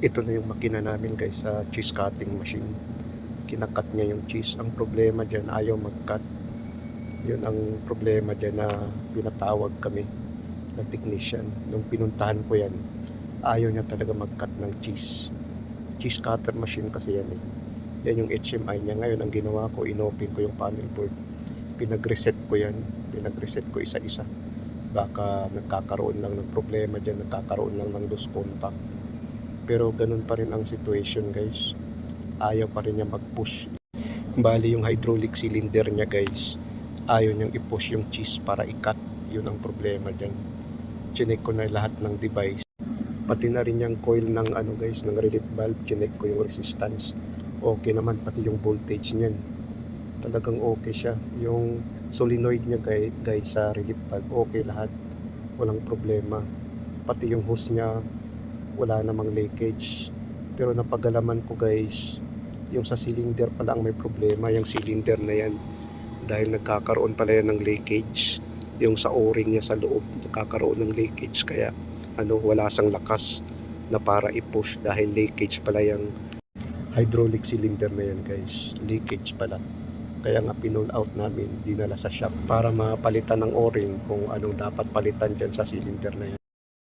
Ito na yung makina namin guys sa cheese cutting machine. Kinakat niya yung cheese. Ang problema dyan, ayaw mag-cut. Yun ang problema dyan na pinatawag kami ng technician. Nung pinuntahan ko yan, ayaw niya talaga mag-cut ng cheese. Cheese cutter machine kasi yan eh. Yan yung HMI niya. Ngayon ang ginawa ko, inopen ko yung panel board. Pinag-reset ko yan. Pinag-reset ko isa-isa. Baka nagkakaroon lang ng problema dyan, nagkakaroon lang ng loose contact. Pero ganun pa rin ang situation guys. Ayaw pa rin niya mag-push. Bali yung hydraulic cylinder niya guys, ayaw niyang i-push yung cheese para i-cut. Yun ang problema dyan. Chinek ko na lahat ng device. Pati na rin yung coil ng ano guys, ng relief valve. Chinek ko yung resistance. Okay naman, pati yung voltage niyan. Talagang okay siya. Yung solenoid niya guys sa relief valve, okay lahat. Walang problema. Pati yung hose niya, wala namang leakage. Pero napagalaman ko guys, yung sa cylinder pala ang may problema, yung cylinder na yan, dahil nagkakaroon pala yan ng leakage. Yung sa o-ring niya sa loob nagkakaroon ng leakage, kaya wala sang lakas na para i-push dahil leakage pala yung hydraulic cylinder na yan guys. Leakage pala, kaya nga pinull out namin, dinala sa shop para mapalitan ng o-ring kung anong dapat palitan dyan sa cylinder na yan.